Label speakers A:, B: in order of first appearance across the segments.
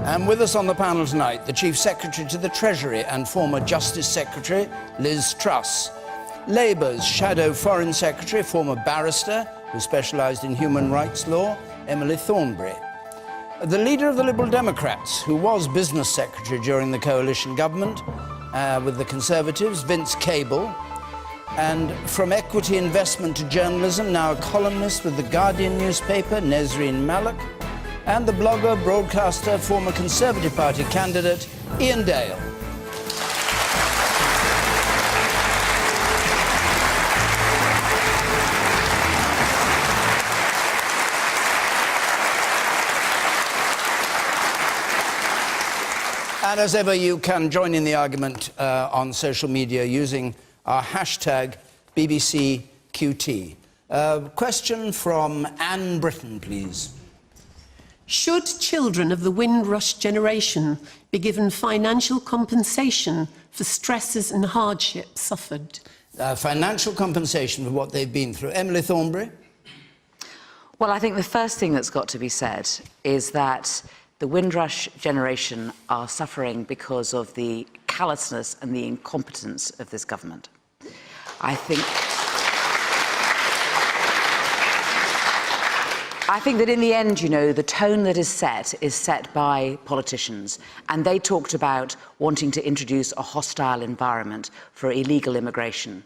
A: And with us on the panel tonight, the Chief Secretary to the Treasury and former Justice Secretary, Liz Truss. Labour's Shadow Foreign Secretary, former barrister, who specialised in human rights law, Emily Thornberry. The leader of the Liberal Democrats, who was Business Secretary during the coalition government with the Conservatives, Vince Cable. And from equity investment to journalism, now a columnist with the Guardian newspaper, Nesreen Malik. And the blogger, broadcaster, former Conservative Party candidate, Ian Dale. And as ever, you can join in the argument on social media using our hashtag BBCQT. Question from Anne Britton, please.
B: Should children of the Windrush generation be given financial compensation for stresses and hardships suffered?
A: Financial compensation for what they've been through. Emily Thornberry?
C: Well, I think the first thing that's got to be said is that the Windrush generation are suffering because of the callousness and the incompetence of this government. I think that in the end, you know, the tone that is set by politicians. And they talked about wanting to introduce a hostile environment for illegal immigration.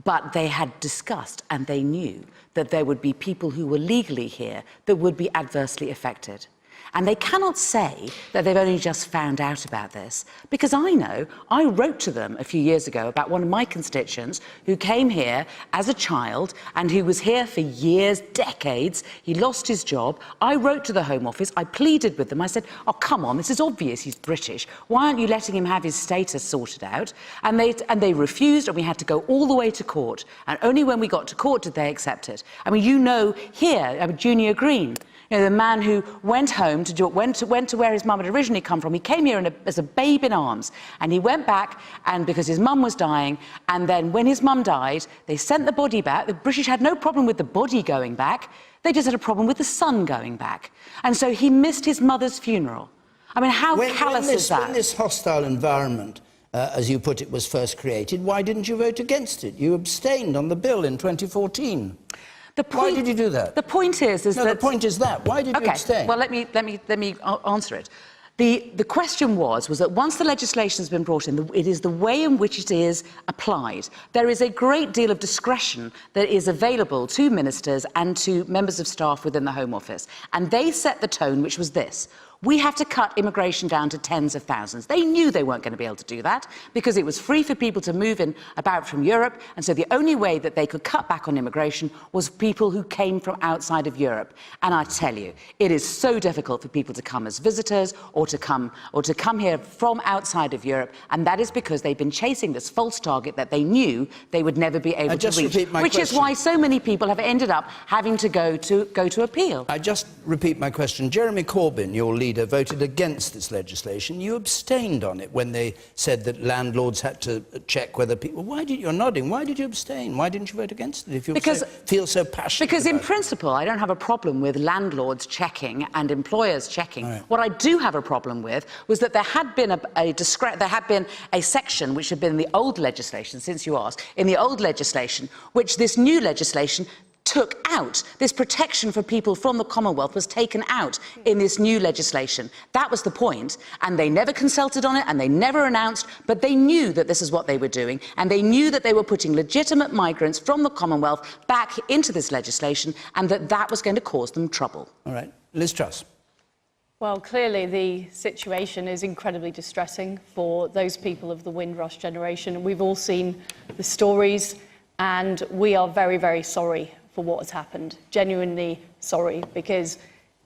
C: But they had discussed and they knew that there would be people who were legally here that would be adversely affected. And they cannot say that they've only just found out about this, because I know, I wrote to them a few years ago about one of my constituents who came here as a child and who was here for years, decades. He lost his job. I wrote to the Home Office. I pleaded with them. I said, oh, come on, this is obvious. He's British. Why aren't you letting him have his status sorted out? And they refused, and we had to go all the way to court. And only when we got to court did they accept it. I mean, you know here, Junior Green, you know, the man who went home to went to where his mum had originally come from. He came here as a babe in arms, and he went back, and because his mum was dying, and then when his mum died, they sent the body back. The British had no problem with the body going back. They just had a problem with the son going back. And so he missed his mother's funeral. I mean, how callous is that?
A: When this hostile environment, as you put it, was first created, why didn't you vote against it? You abstained on the bill in 2014. Why did you do that?
C: The point is that...
A: No, the point is that. Why did you abstain?
C: Well, let me answer it. The question was that once the legislation has been brought in, it is the way in which it is applied. There is a great deal of discretion that is available to ministers and to members of staff within the Home Office. And they set the tone, which was this. We have to cut immigration down to tens of thousands. They knew they weren't going to be able to do that because it was free for people to move in about from Europe, and so the only way that they could cut back on immigration was people who came from outside of Europe. And I tell you, it is so difficult for people to come as visitors or to come here from outside of Europe, and that is because they've been chasing this false target that they knew they would never be able to reach, which is why so many people have ended up having to go to appeal.
A: I just repeat my question. Jeremy Corbyn, your leader, voted against this legislation. You abstained on it when they said that landlords had to check whether people... You're nodding. Why did you abstain? Why didn't you vote against it if you feel so passionate
C: Because in
A: about
C: principle, I don't have a problem with landlords checking and employers checking. Right. What I do have a problem with was that there had been a section which had been in the old legislation, since you asked, in the old legislation, which this new legislation took out. This protection for people from the Commonwealth was taken out in this new legislation. That was the point, and they never consulted on it, and they never announced, but they knew that this is what they were doing, and they knew that they were putting legitimate migrants from the Commonwealth back into this legislation, and that was going to cause them trouble.
A: All right. Liz Truss.
D: Well, clearly the situation is incredibly distressing for those people of the Windrush generation. We've all seen the stories, and we are very, very sorry for what has happened. Genuinely sorry, because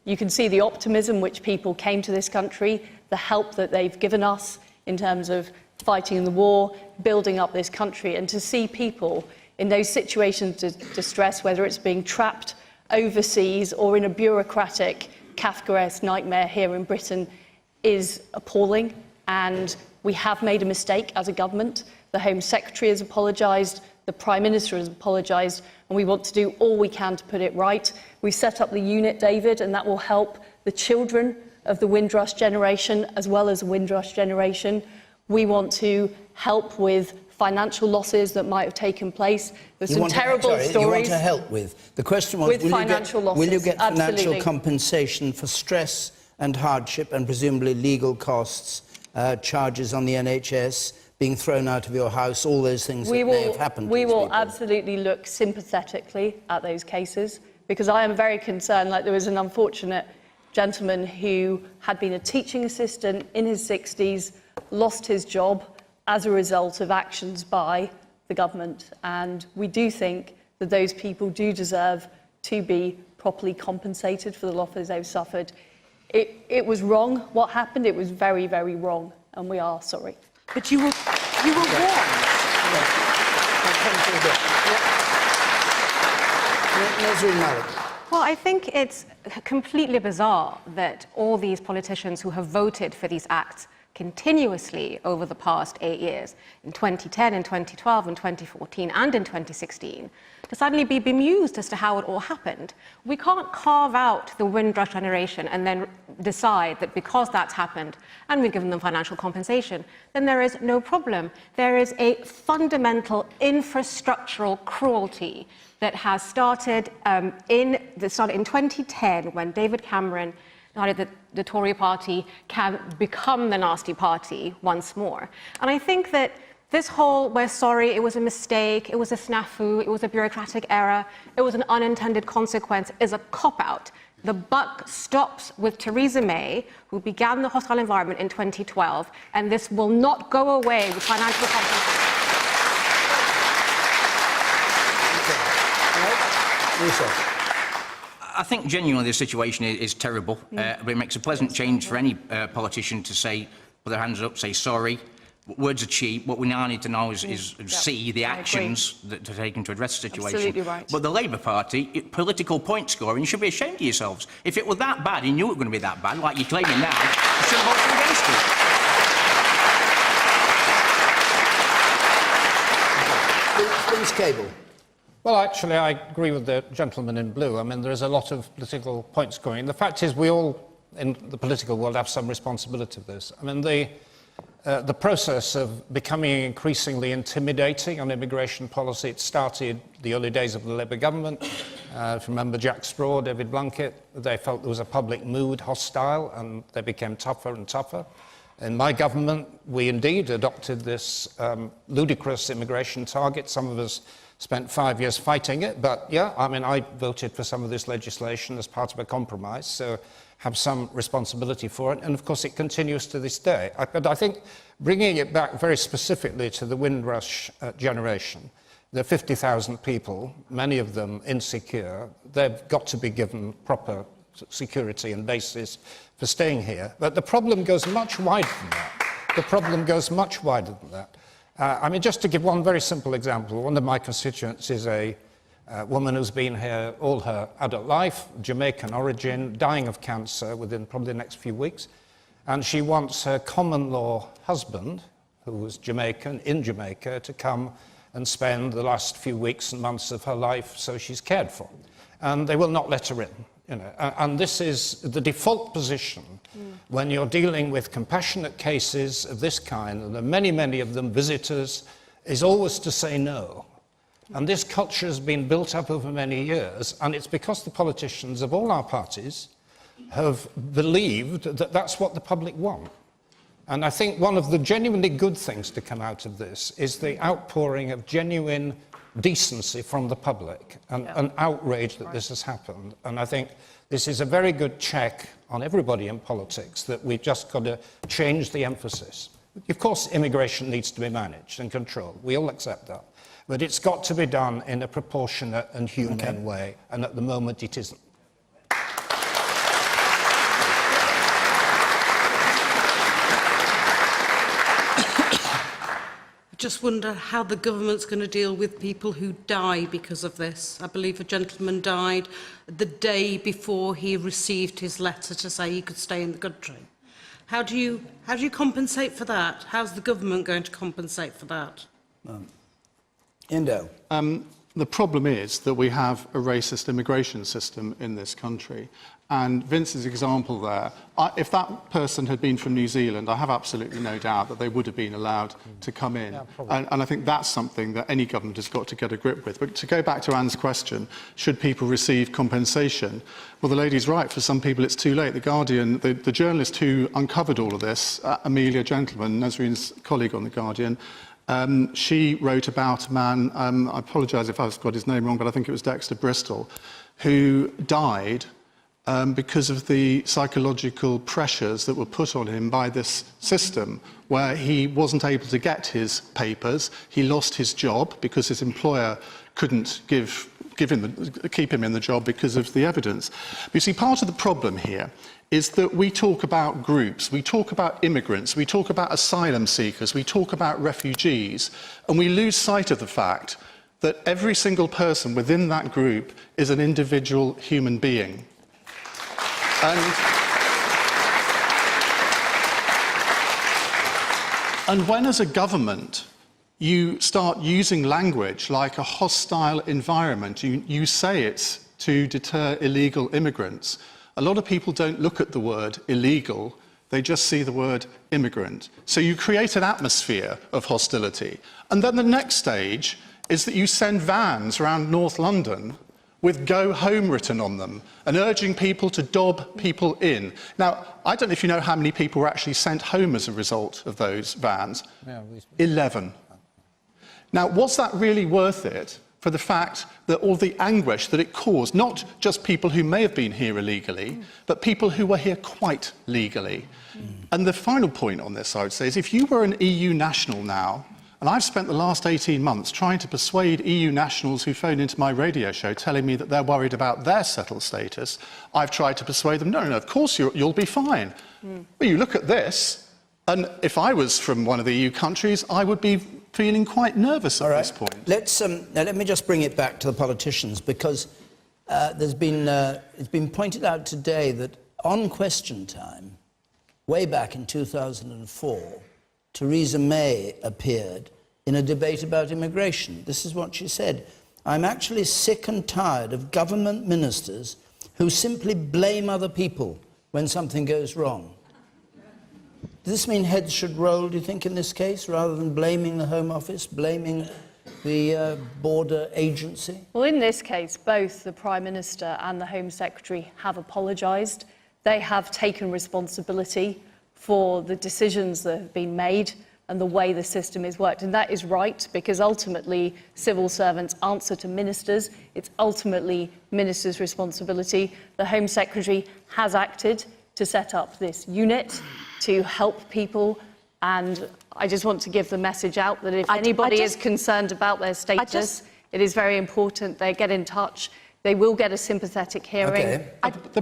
D: you can see the optimism which people came to this country, the help that they've given us in terms of fighting the war, building up this country, and to see people in those situations of distress, whether it's being trapped overseas or in a bureaucratic Kafkaesque nightmare here in Britain, is appalling. And we have made a mistake as a government. The Home Secretary has apologised, the Prime Minister has apologised, and we want to do all we can to put it right. We set up the unit, David, and that will help the children of the Windrush generation, as well as the Windrush generation. We want to help with financial losses that might have taken place. There's some terrible stories.
A: You want to help with? The question was,
D: with financial losses.
A: Will you get financial
D: Absolutely.
A: compensation for stress and hardship and presumably legal costs, charges on the NHS, being thrown out of your house, all those things that may have happened to
D: We will
A: people?
D: absolutely look sympathetically at those cases, because I am very concerned. Like, there was an unfortunate gentleman who had been a teaching assistant in his 60s, lost his job as a result of actions by the government. And we do think that those people do deserve to be properly compensated for the losses they've suffered. It was wrong what happened. It was very, very wrong, and we are sorry.
C: But you were warned.
E: Well, I think it's completely bizarre that all these politicians who have voted for these acts continuously over the past 8 years, in 2010, in 2012, in 2014, and in 2016, to suddenly be bemused as to how it all happened. We can't carve out the Windrush generation and then decide that because that's happened and we've given them financial compensation, then there is no problem. There is a fundamental infrastructural cruelty that has started in 2010, when David Cameron decided that the Tory party can become the nasty party once more. And I think that this whole, we're sorry, it was a mistake, it was a snafu, it was a bureaucratic error, it was an unintended consequence, is a cop-out. The buck stops with Theresa May, who began the hostile environment in 2012, and this will not go away with financial compensation.
F: I think genuinely the situation is terrible, but it makes a pleasant change for any politician to say, put their hands up, say sorry. Words are cheap. What we now need to know is see the actions that are taken to address the situation.
D: Absolutely right.
F: But the Labour Party, political point scoring, you should be ashamed of yourselves. If it were that bad, you knew it was going to be that bad, like you're claiming now, you should have voted against it.
A: Please, Cable.
G: Well, actually, I agree with the gentleman in blue. I mean, there is a lot of political point scoring. The fact is, we all in the political world have some responsibility for this. I mean, the process of becoming increasingly intimidating on immigration policy, it started the early days of the Labour government. If you remember Jack Straw, David Blunkett, they felt there was a public mood hostile, and they became tougher and tougher. In my government, we indeed adopted this ludicrous immigration target. Some of us spent 5 years fighting it, but yeah, I mean, I voted for some of this legislation as part of a compromise, so have some responsibility for it, and of course it continues to this day. But I think bringing it back very specifically to the Windrush generation, there are 50,000 people, many of them insecure. They've got to be given proper security and basis for staying here. But the problem goes much wider than that. The problem goes much wider than that. I mean, just to give one very simple example, one of my constituents is a woman who's been here all her adult life, Jamaican origin, dying of cancer within probably the next few weeks. And she wants her common-law husband, who was Jamaican, in Jamaica, to come and spend the last few weeks and months of her life so she's cared for. And they will not let her in. You know, and this is the default position when you're dealing with compassionate cases of this kind, and there are many, many of them visitors, is always to say no. And this culture has been built up over many years, and it's because the politicians of all our parties have believed that that's what the public want. And I think one of the genuinely good things to come out of this is the outpouring of genuine decency from the public and outrage that this has happened. And I think this is a very good check on everybody in politics that we've just got to change the emphasis. Of course, immigration needs to be managed and controlled. We all accept that. But it's got to be done in a proportionate and humane way, and at the moment it isn't.
H: I just wonder how the government's going to deal with people who die because of this. I believe a gentleman died the day before he received his letter to say he could stay in the country. How do you compensate for that? How's the government going to compensate for that?
A: Indo.
I: The problem is that we have a racist immigration system in this country. And Vince's example there, if that person had been from New Zealand, I have absolutely no doubt that they would have been allowed to come in. Yeah, and I think that's something that any government has got to get a grip with. But to go back to Anne's question, should people receive compensation? Well, the lady's right. For some people, it's too late. The Guardian, the journalist who uncovered all of this, Amelia Gentleman, Nazreen's colleague on The Guardian, she wrote about a man, I apologise if I've got his name wrong, but I think it was Dexter Bristol, who died because of the psychological pressures that were put on him by this system, where he wasn't able to get his papers. He lost his job because his employer couldn't keep him in the job because of the evidence. But you see, part of the problem here is that we talk about groups, we talk about immigrants, we talk about asylum seekers, we talk about refugees, and we lose sight of the fact that every single person within that group is an individual human being. And when, as a government, you start using language like a hostile environment, you say it's to deter illegal immigrants, a lot of people don't look at the word illegal, they just see the word immigrant. So you create an atmosphere of hostility. And then the next stage is that you send vans around North London with "Go Home" written on them, and urging people to dob people in. Now, I don't know if you know how many people were actually sent home as a result of those vans. Yeah, 11. Now, was that really worth it for the fact that all the anguish that it caused, not just people who may have been here illegally, but people who were here quite legally? And the final point on this, I would say, is if you were an EU national now, and I've spent the last 18 months trying to persuade EU nationals who phone into my radio show telling me that they're worried about their settled status. I've tried to persuade them, no, of course you'll be fine. Well, you look at this, and if I was from one of the EU countries, I would be feeling quite nervous at this point.
A: Now let me just bring it back to the politicians, because it's been pointed out today that on Question Time, way back in 2004, Theresa May appeared in a debate about immigration. This is what she said: "I'm actually sick and tired of government ministers who simply blame other people when something goes wrong." Does this mean heads should roll, do you think, in this case, rather than blaming the Home Office, blaming the border agency?
D: Well, in this case, both the Prime Minister and the Home Secretary have apologised. They have taken responsibility for the decisions that have been made and the way the system is worked. And that is right, because ultimately civil servants answer to ministers. It's ultimately ministers' responsibility. The Home Secretary has acted to set up this unit to help people, and I just want to give the message out that if anybody is concerned about their status, it is very important they get in touch. They will get a sympathetic hearing.
A: Okay.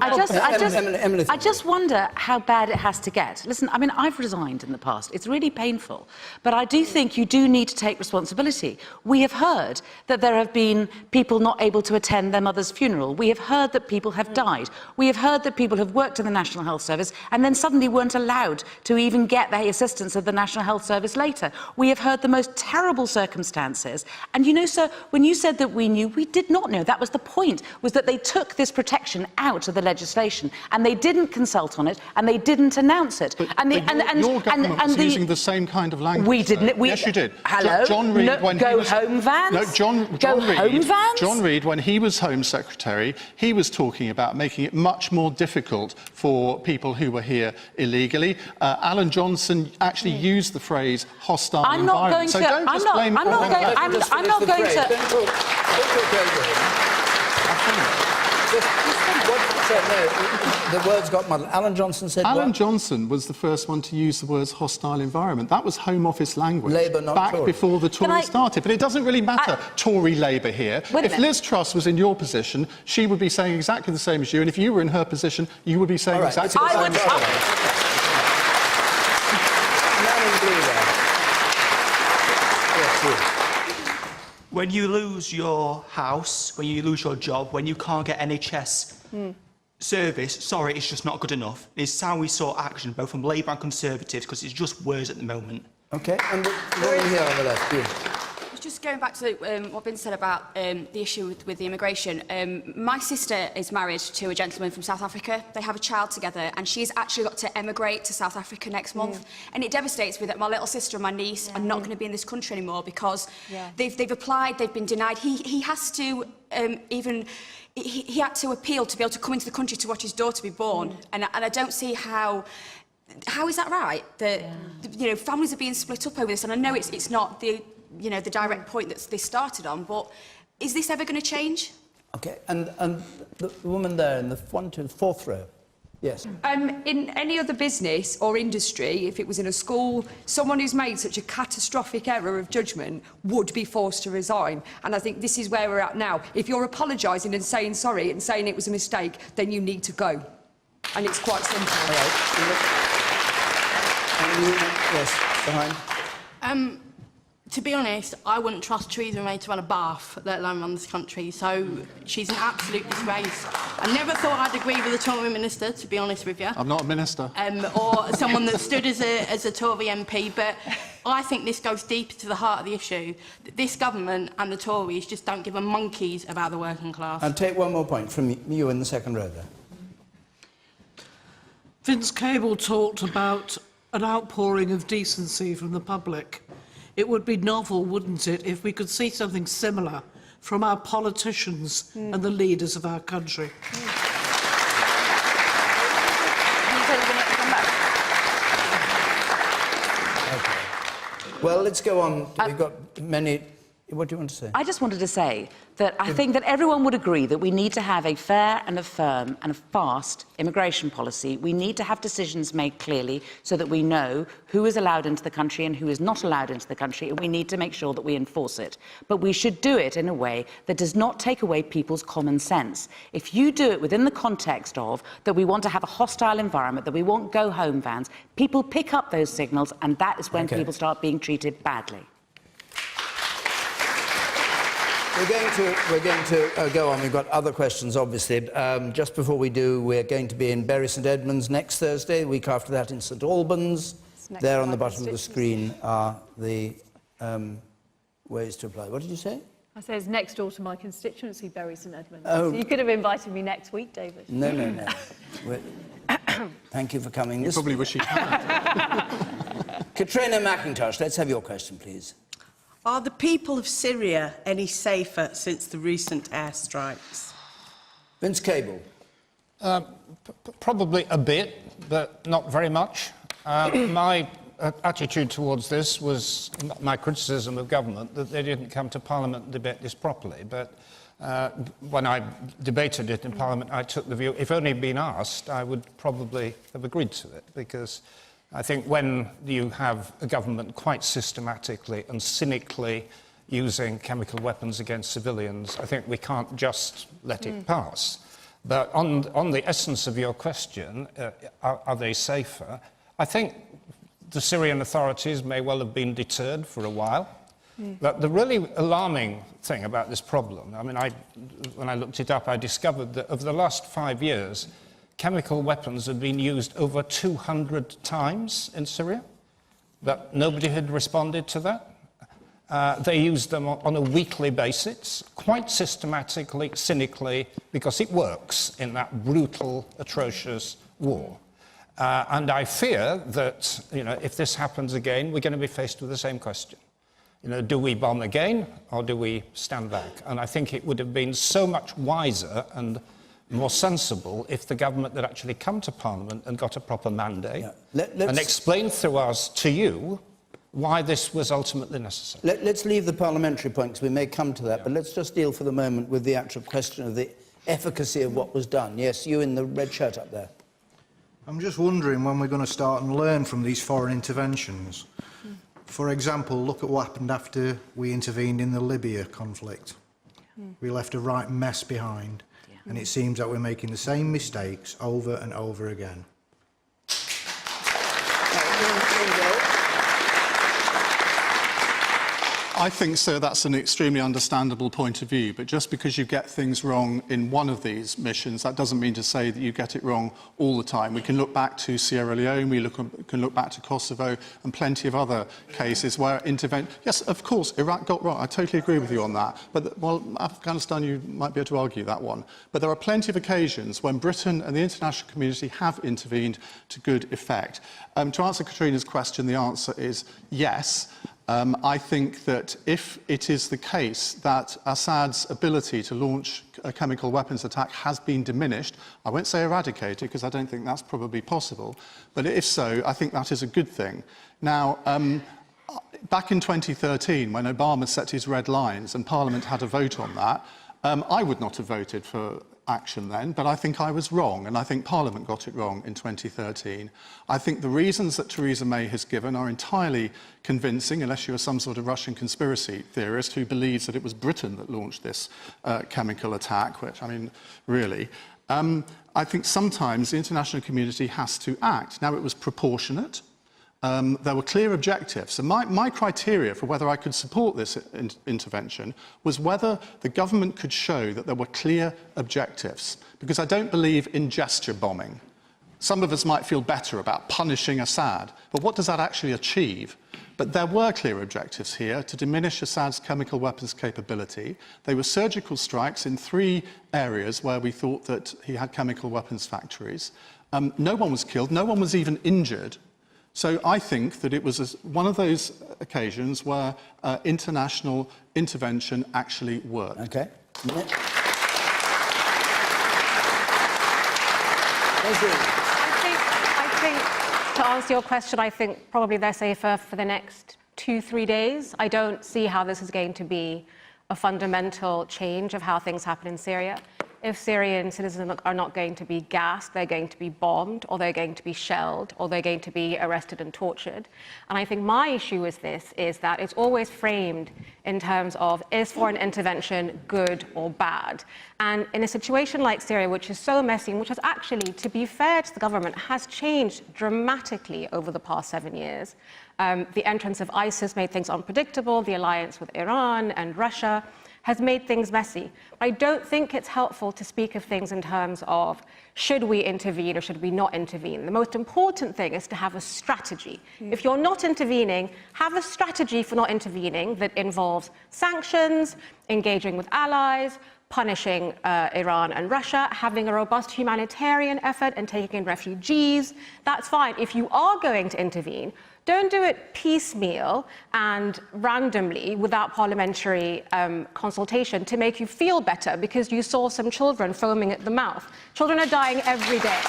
C: I just wonder how bad it has to get. Listen, I mean, I've resigned in the past. It's really painful. But I do think you do need to take responsibility. We have heard that there have been people not able to attend their mother's funeral. We have heard that people have died. We have heard that people have worked in the National Health Service and then suddenly weren't allowed to even get the assistance of the National Health Service later. We have heard the most terrible circumstances. And you know, sir, when you said that we knew, we did not know. That was the point. Was that they took this protection out of the legislation and they didn't consult on it and they didn't announce it.
I: Your government was using the same kind of language.
C: We didn't.
I: Yes, you did.
C: Hello.
I: John Reid, when
C: go home vans.
I: No, John
C: home vans.
I: John Reid, when he was Home Secretary, he was talking about making it much more difficult for people who were here illegally. Alan Johnson actually used the phrase "hostile environment." So don't just blame.
C: I'm not going to.
A: The words got muddled. Alan Johnson said
I: Alan Johnson was the first one to use the words hostile environment. That was Home Office language.
A: Labour, not
I: back
A: Tory.
I: Before the Tories started. But it doesn't really matter, Tory Labour here. If Liz Truss was in your position, she would be saying exactly the same as you. And if you were in her position, you would be saying exactly the same as her.
J: When you lose your house, when you lose your job, when you can't get NHS service, sorry, it's just not good enough. It's how we saw action, both from Labour and Conservatives, because it's just words at the moment.
A: OK, and the one here on the left, you.
K: I was just just going back to what Vince said about the issue with the immigration. My sister is married to a gentleman from South Africa. They have a child together, and she's actually got to emigrate to South Africa next month. And it devastates me that my little sister and my niece are not going to be in this country anymore because they've applied, they've been denied. He has to he had to appeal to be able to come into the country to watch his daughter be born. And I don't see how is that right? That you know, families are being split up over this, and I know it's not the the direct point that they started on, but is this ever going to change?
A: Okay, and the woman there in the 1 to 4th row. Yes.
L: In any other business or industry, if it was in a school, someone who's made such a catastrophic error of judgment would be forced to resign. And I think this is where we're at now. If you're apologising and saying sorry and saying it was a mistake, then you need to go. And it's quite simple.
A: All right. Yes, behind.
M: To be honest, I wouldn't trust Theresa May to run a bath, let alone run this country. So she's an absolute disgrace. I never thought I'd agree with the Tory minister, to be honest with you.
I: I'm not a minister.
M: Or someone that stood as a Tory MP, but I think this goes deeper to the heart of the issue. This government and the Tories just don't give a monkeys about the working class.
A: I'll take one more point from you in the 2nd row there.
N: Vince Cable talked about an outpouring of decency from the public. It would be novel, wouldn't it, if we could see something similar from our politicians and the leaders of our country.
A: Okay. Well, let's go on. We've got many... What do you want to say?
C: I just wanted to say that I think that everyone would agree that we need to have a fair and a firm and a fast immigration policy. We need to have decisions made clearly so that we know who is allowed into the country and who is not allowed into the country, and we need to make sure that we enforce it. But we should do it in a way that does not take away people's common sense. If you do it within the context of that we want to have a hostile environment, that we want go-home vans, people pick up those signals, and that is when people start being treated badly.
A: We're going to go on. We've got other questions, obviously. Just before we do, we're going to be in Bury St Edmunds next Thursday. The week after that in St Albans. There on the bottom of the screen are the ways to apply. What did you say?
D: I say it's next door to my constituency, Bury St Edmunds.
A: Oh.
D: So you could have invited me next week, David.
A: No. Thank you for coming.
I: You probably wish you had.
A: Katrina McIntosh, let's have your question, please.
O: Are the people of Syria any safer since the recent airstrikes?
A: Vince Cable.
G: Probably a bit, but not very much. My attitude towards this was my criticism of government, that they didn't come to Parliament and debate this properly. But when I debated it in Parliament, I took the view, if only been asked, I would probably have agreed to it, because I think when you have a government quite systematically and cynically using chemical weapons against civilians, I think we can't just let it pass. But on the essence of your question, are they safer? I think the Syrian authorities may well have been deterred for a while. But the really alarming thing about this problem, I mean, when I looked it up, I discovered that over the last 5 years, chemical weapons had been used over 200 times in Syria, but nobody had responded to that. They used them on a weekly basis, quite systematically, cynically, because it works in that brutal, atrocious war. And I fear that, if this happens again, we're going to be faced with the same question. Do we bomb again, or do we stand back? And I think it would have been so much wiser and more sensible if the government had actually come to Parliament and got a proper mandate and explained through us to you why this was ultimately necessary.
A: Let's leave the parliamentary point, because we may come to that, but let's just deal for the moment with the actual question of the efficacy of what was done. Yes, you in the red shirt up there.
P: I'm just wondering when we're going to start and learn from these foreign interventions. For example, look at what happened after we intervened in the Libya conflict. We left a right mess behind. And it seems that we're making the same mistakes over and over again.
I: I think, sir, that's an extremely understandable point of view, but just because you get things wrong in one of these missions, that doesn't mean to say that you get it wrong all the time. We can look back to Sierra Leone, can look back to Kosovo and plenty of other cases where yes, of course, Iraq got wrong. I totally agree with you on that. But, well, Afghanistan, you might be able to argue that one. But there are plenty of occasions when Britain and the international community have intervened to good effect. To answer Katrina's question, the answer is yes. I think that if it is the case that Assad's ability to launch a chemical weapons attack has been diminished, I won't say eradicated, because I don't think that's probably possible, but if so, I think that is a good thing. Now, back in 2013, when Obama set his red lines and Parliament had a vote on that, I would not have voted for action then, but I think I was wrong, and I think Parliament got it wrong in 2013. I think the reasons that Theresa May has given are entirely convincing, unless you are some sort of Russian conspiracy theorist who believes that it was Britain that launched this chemical attack, which, I mean, really. I think sometimes the international community has to act. Now, it was proportionate. There were clear objectives. And my criteria for whether I could support this intervention was whether the government could show that there were clear objectives, because I don't believe in gesture bombing. Some of us might feel better about punishing Assad, but what does that actually achieve? But there were clear objectives here to diminish Assad's chemical weapons capability. They were surgical strikes in 3 areas where we thought that he had chemical weapons factories. No one was killed, no one was even injured. So I think that it was one of those occasions where international intervention actually worked.
A: Okay.
E: I think, to answer your question, I think probably they're safer for the next 2-3 days. I don't see how this is going to be a fundamental change of how things happen in Syria. If Syrian citizens are not going to be gassed, they're going to be bombed, or they're going to be shelled, or they're going to be arrested and tortured. And I think my issue with this is that it's always framed in terms of, is foreign intervention good or bad? And in a situation like Syria, which is so messy, and which has actually, to be fair to the government, has changed dramatically over the past 7 years. The entrance of ISIS made things unpredictable, the alliance with Iran and Russia has made things messy. I don't think it's helpful to speak of things in terms of should we intervene or should we not intervene. The most important thing is to have a strategy. If you're not intervening, have a strategy for not intervening that involves sanctions, engaging with allies, punishing Iran and Russia, having a robust humanitarian effort and taking in refugees. That's fine. If you are going to intervene, don't do it piecemeal and randomly without parliamentary consultation to make you feel better because you saw some children foaming at the mouth. Children are dying every day.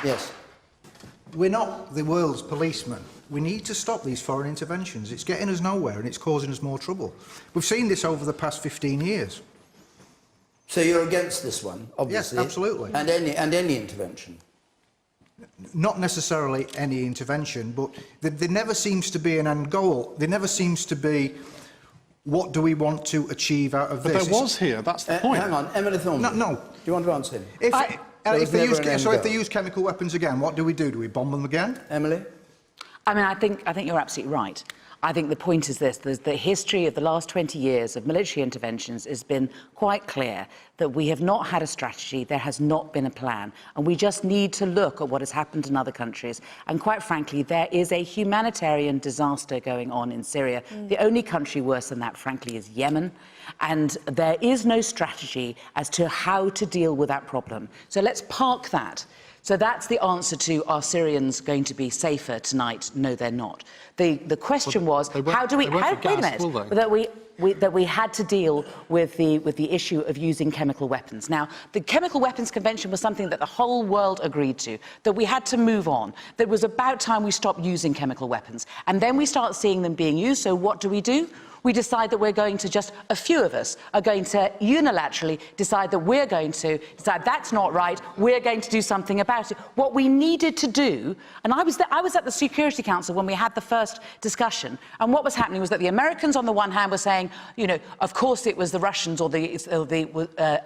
A: Yes.
P: We're not the world's policemen. We need to stop these foreign interventions. It's getting us nowhere and it's causing us more trouble. We've seen this over the past 15 years.
A: So you're against this one, obviously?
P: Yes, absolutely.
A: And any intervention?
P: Not necessarily any intervention, but there never seems to be an end goal. There never seems to be, what do we want to achieve out of this?
I: But there was here, that's the point.
A: Hang on, Emily Thornby.
P: No.
A: Do you want to answer him?
P: If they use chemical weapons again, what do we do? Do we bomb them again?
A: Emily?
C: I mean, I think you're absolutely right. I think the point is this: the history of the last 20 years of military interventions has been quite clear that we have not had a strategy, there has not been a plan, and we just need to look at what has happened in other countries. And quite frankly, there is a humanitarian disaster going on in Syria. The only country worse than that, frankly, is Yemen. And there is no strategy as to how to deal with that problem. So let's park that. So that's the answer to, are Syrians going to be safer tonight? No, they're not. The question was, how do we... wait a minute. That we had to deal with the issue of using chemical weapons. Now, the Chemical Weapons Convention was something that the whole world agreed to, that we had to move on, that it was about time we stopped using chemical weapons. And then we start seeing them being used, so what do? We decide that we're going to just, a few of us are going to unilaterally decide that we're going to decide that's not right, we're going to do something about it. What we needed to do, and I was at the Security Council when we had the first discussion, and what was happening was that the Americans on the one hand were saying, you know, of course it was the Russians or the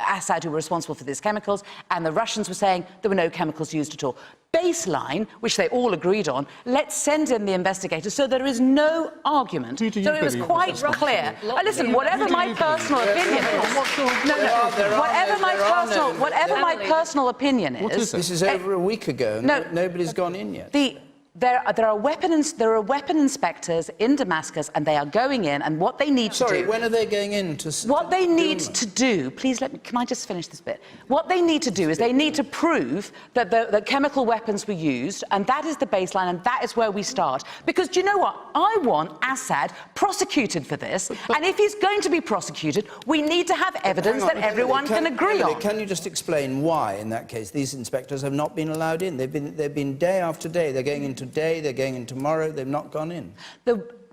C: Assad who were responsible for these chemicals, and the Russians were saying there were no chemicals used at all. baseline, which they all agreed on, let's send in the investigators so there is no argument. So it was quite clear. Listen, whatever my personal opinion is... Whatever my personal opinion is...
A: This is over a week ago. Nobody's gone in yet.
C: There are weapon inspectors in Damascus, and they are going in, and what they need to do...
A: Sorry, when are they going in to...
C: What they need to do... Please, can I just finish this bit? What they need to do is they need to prove that the chemical weapons were used, and that is the baseline, and that is where we start. Because, do you know what? I want Assad prosecuted for this, and if he's going to be prosecuted, we need to have evidence that everyone can agree on.
A: Can you just explain why, in that case, these inspectors have not been allowed in? They've been day after day. They're going into today, they're going in tomorrow, they've not gone in.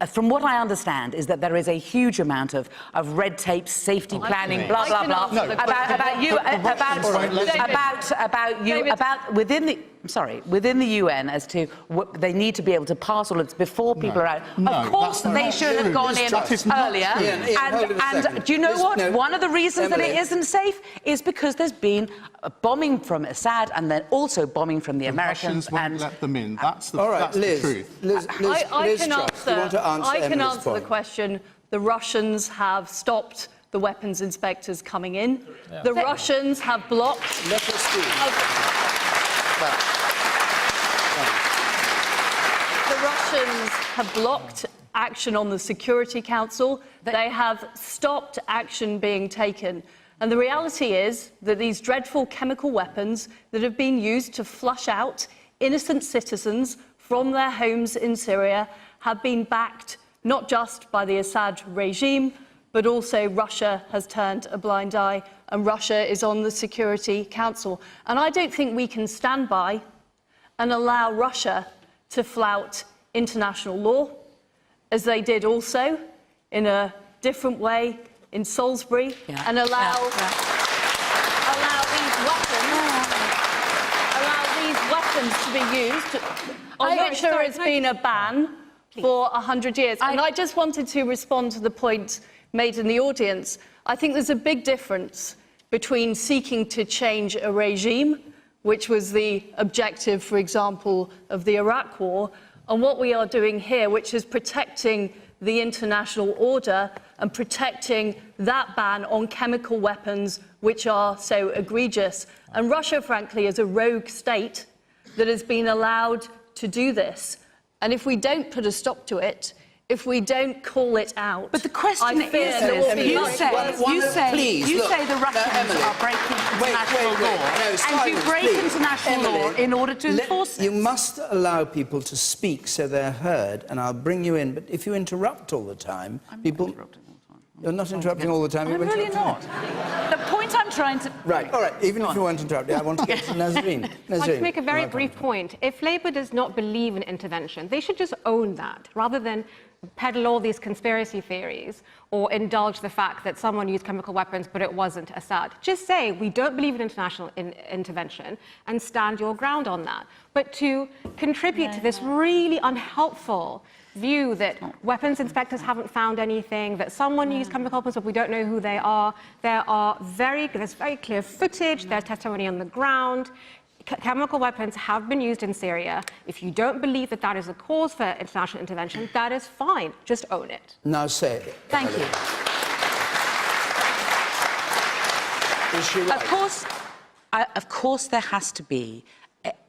C: From what I understand is that there is a huge amount of red tape, safety planning, blah, blah, blah, within the UN as to what they need to be able to pass all of this before people are out. Of course, they should have gone in earlier. And do you know what? One of the reasons that it isn't safe is because there's been a bombing from Assad and then also bombing from the Americans.
I: Russians won't let them in. That's the truth.
D: I can answer the question. The Russians have stopped the weapons inspectors coming in. Yeah. The Russians have blocked...
A: Let us speak.
D: The Russians have blocked action on the Security Council. They have stopped action being taken. And the reality is that these dreadful chemical weapons that have been used to flush out innocent citizens from their homes in Syria have been backed not just by the Assad regime, but also Russia has turned a blind eye, and Russia is on the Security Council. And I don't think we can stand by and allow Russia to flout international law, as they did also in a different way in Salisbury, and allow these weapons to be used, on which there has been a ban for 100 years. And I just wanted to respond to the point made in the audience. I think there's a big difference between seeking to change a regime, which was the objective, for example, of the Iraq War, and what we are doing here, which is protecting the international order and protecting that ban on chemical weapons, which are so egregious. And Russia, frankly, is a rogue state that has been allowed to do this. And if we don't put a stop to it, if we don't call it out...
C: But the question is, you say the Russians are breaking international law, and you break international law in order to enforce it.
A: You must allow people to speak so they're heard, and I'll bring you in. But if you interrupt all the time, people... You're not interrupting all the time.
C: I'm really not. The point I'm trying to...
A: Right, all right, even if you weren't interrupting, I want to get to Nazreen.
E: I'd like to make a very brief point. If Labour does not believe in intervention, they should just own that, rather than peddle all these conspiracy theories or indulge the fact that someone used chemical weapons but it wasn't Assad. Just say, we don't believe in international intervention, and stand your ground on that. But to contribute to this really unhelpful view that weapons inspectors haven't found anything, that someone used chemical weapons but we don't know who they are, there's very clear footage, there's testimony on the ground. Chemical weapons have been used in Syria. If you don't believe that that is a cause for international intervention, that is fine. Just own it.
A: Now say it.
C: Thank you.
A: Is she right?
C: Of course there has to be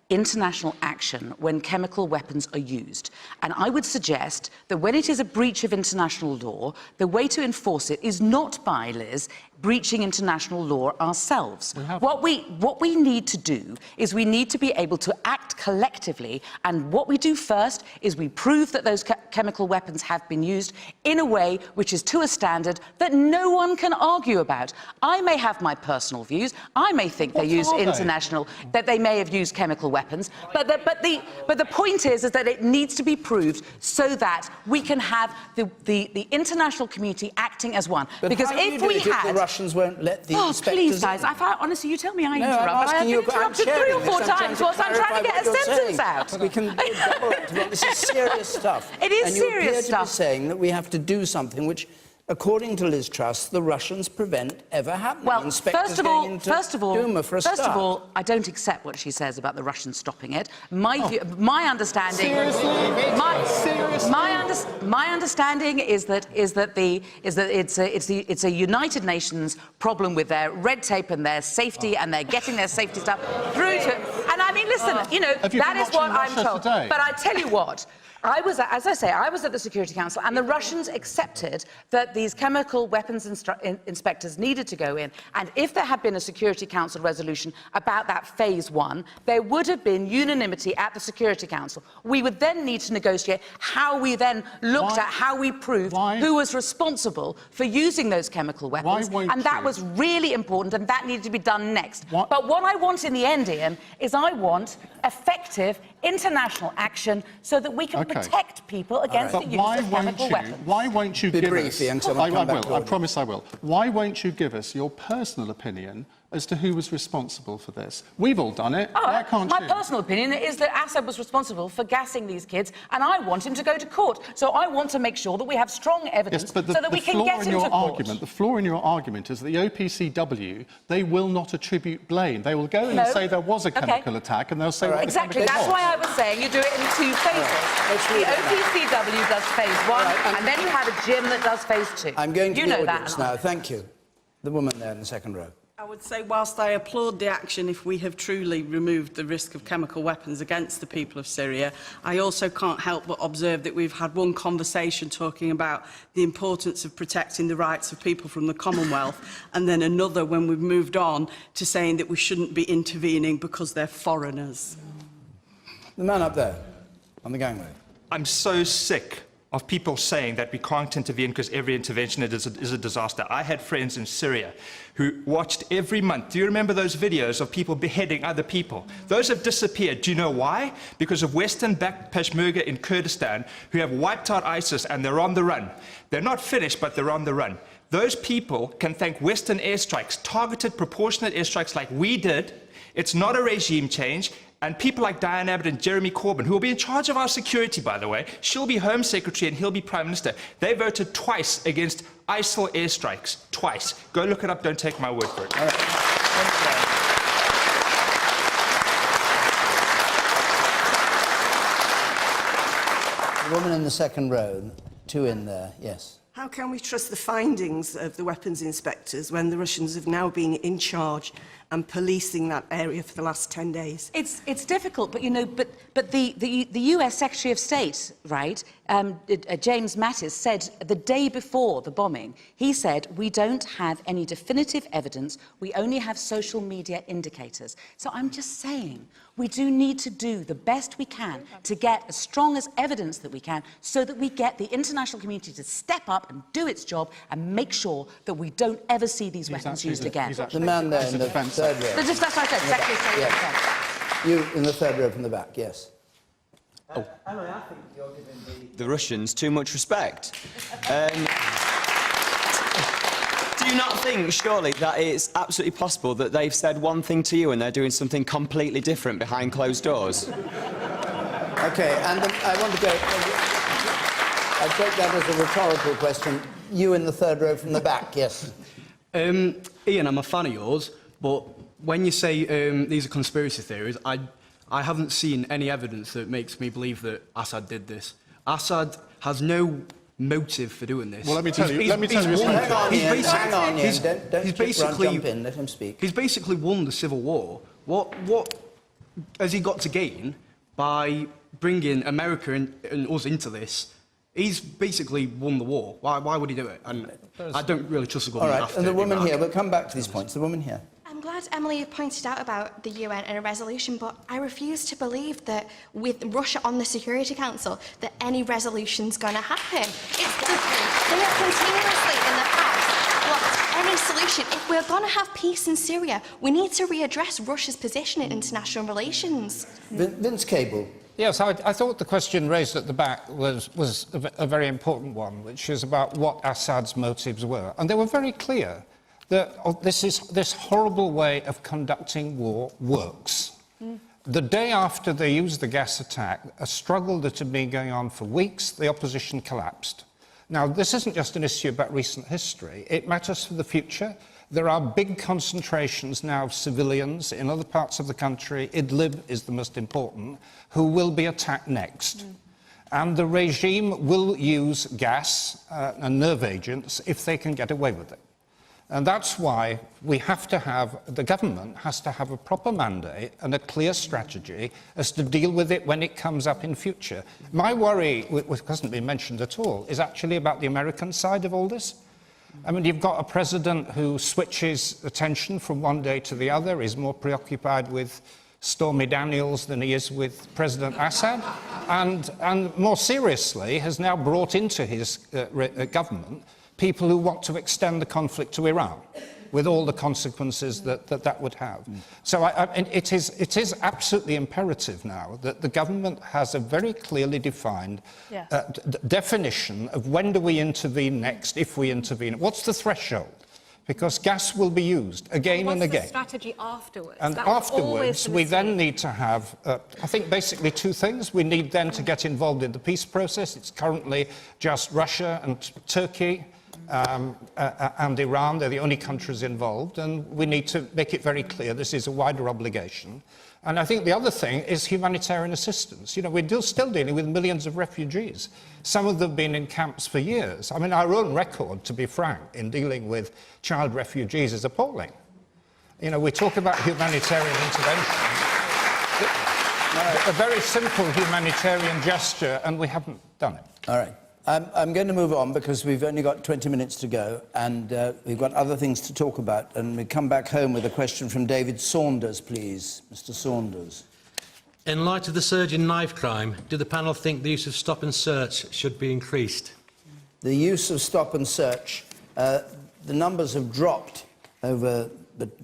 C: international action when chemical weapons are used. And I would suggest that when it is a breach of international law, the way to enforce it is not by, Liz, breaching international law ourselves. What we need to do is we need to be able to act collectively, and what we do first is we prove that those chemical weapons have been used in a way which is to a standard that no one can argue about. I may have my personal views. I may think they used international, that they may have used chemical weapons, but the point is that it needs to be proved so that we can have the international community acting as one.
A: But
C: because if we had...
A: The Russians won't let the inspectors
C: please, guys. Honestly, you tell me I interrupt. I've been interrupted 3 or 4 times whilst I'm trying to get a sentence out.
A: We can double it. This is serious stuff.
C: It is
A: and
C: serious
A: you appear
C: stuff.
A: to be saying that we have to do something which According to Liz Truss, the Russians prevent ever happening.
C: Well,
A: Inspectors
C: first of
A: going into Duma for a start.
C: first of all, I don't accept what she says about the Russians stopping it. My understanding, my understanding is that it's a United Nations problem with their red tape and their safety, and they're getting their safety stuff through to. And I mean, listen, you know, that is what I'm told.
I: Today?
C: But I tell you what. As I say, I was at the Security Council, and the Russians accepted that these chemical weapons inspectors needed to go in, and if there had been a Security Council resolution about that phase 1, there would have been unanimity at the Security Council. We would then need to negotiate how we then looked at how we proved who was responsible for using those chemical weapons, and that was really important, and that needed to be done next. But what I want in the end, Ian, is I want effective international action so that we can protect people against the use of chemical weapons.
I: Why won't you give us...
A: I
I: promise I will. Why won't you give us your personal opinion as to who was responsible for this? We've all done it. Why can't
C: my
I: you?
C: personal opinion is that Assad was responsible for gassing these kids, and I want him to go to court. So I want to make sure that we have strong evidence so that we can get him to court.
I: The flaw in your argument is that the OPCW, they will not attribute blame. They will go in and say there was a chemical attack, and they'll say...
C: Exactly. That's why I was saying you do it in 2 phases. The OPCW does phase 1, and then you have a gym that does phase 2.
A: I'm going to the audience now. Thank you. The woman there in the second row.
O: I would say, whilst I applaud the action if we have truly removed the risk of chemical weapons against the people of Syria, I also can't help but observe that we've had one conversation talking about the importance of protecting the rights of people from the Commonwealth, and then another when we've moved on to saying that we shouldn't be intervening because they're foreigners.
A: The man up there, on the gangway.
J: I'm so sick of people saying that we can't intervene because every intervention is a disaster. I had friends in Syria who watched every month. Do you remember those videos of people beheading other people? Those have disappeared. Do you know why? Because of Western-backed Peshmerga in Kurdistan who have wiped out ISIS, and they're on the run. They're not finished, but they're on the run. Those people can thank Western airstrikes, targeted, proportionate airstrikes like we did. It's not a regime change. And people like Diane Abbott and Jeremy Corbyn, who will be in charge of our security, by the way, she'll be Home Secretary and he'll be Prime Minister. They voted twice against ISIL airstrikes. Twice. Go look it up, don't take my word for it.
A: All right. The woman in the second row, 2 in there, yes.
Q: How can we trust the findings of the weapons inspectors when the Russians have now been in charge and policing that area for the last 10 days?
C: It's difficult, but you know, but the US Secretary of State, right, James Mattis said the day before the bombing, he said we don't have any definitive evidence, we only have social media indicators. So I'm just saying we do need to do the best we can to get as strong as evidence that we can, so that we get the international community to step up and do its job and make sure that we don't ever see these weapons used again.
A: The man there in the third row.
C: That's what I said, Secretary of State.
A: Yes. You in the third row from the back, yes.
R: Emily, I think you're giving the Russians too much respect. Do you not think, surely, that it's absolutely possible that they've said one thing to you and they're doing something completely different behind closed doors?
A: OK, and I want to go... I take that as a rhetorical question. You in the third row from the back, yes.
S: Ian, I'm a fan of yours, but when you say these are conspiracy theories, I haven't seen any evidence that makes me believe that Assad did this. Assad has no motive for doing this.
I: Well, let me tell you.
A: Hang on, Ian. Don't jump in. Let him speak.
S: He's basically won the civil war. What has he got to gain by bringing America and us into this? He's basically won the war. Why would he do it? And I don't really trust the government.
A: All right, and the woman here. We'll come back to these points. The woman here.
T: I'm glad Emily pointed out about the UN and a resolution, but I refuse to believe that with Russia on the Security Council that any resolution's going to happen. They are continuously in the past blocked any solution. If we're going to have peace in Syria, we need to readdress Russia's position in international relations.
A: Vince Cable.
G: Yes, I thought the question raised at the back was a very important one, which is about what Assad's motives were. And they were very clear that this horrible way of conducting war works. The day after they used the gas attack, a struggle that had been going on for weeks, the opposition collapsed. Now, this isn't just an issue about recent history. It matters for the future. There are big concentrations now of civilians in other parts of the country, Idlib is the most important, who will be attacked next. And the regime will use gas and nerve agents if they can get away with it. And that's why we have to have, the government has to have a proper mandate and a clear strategy as to deal with it when it comes up in future. My worry, which hasn't been mentioned at all, is actually about the American side of all this. I mean, you've got a president who switches attention from one day to the other, is more preoccupied with Stormy Daniels than he is with President Assad, and more seriously, has now brought into his government people who want to extend the conflict to Iran, with all the consequences that would have. So it is absolutely imperative now that the government has a very clearly defined definition of when do we intervene next, if we intervene. What's the threshold? Because gas will be used again and again.
E: What's the strategy afterwards?
G: And afterwards, we then need to have, I think, basically two things. We need then to get involved in the peace process. It's currently just Russia and Turkey and Iran. They're the only countries involved, and we need to make it very clear this is a wider obligation. And I think the other thing is humanitarian assistance. You know, we're still dealing with millions of refugees. Some of them have been in camps for years. I mean, our own record, to be frank, in dealing with child refugees is appalling. You know, we talk about humanitarian intervention, a very simple humanitarian gesture, and we haven't done it.
A: All right. I'm going to move on because we've only got 20 minutes to go, and we've got other things to talk about. And we come back home with a question from David Saunders, please. Mr. Saunders.
U: In light of the surge in knife crime, do the panel think the use of stop and search should be increased?
A: The use of stop and search, the numbers have dropped over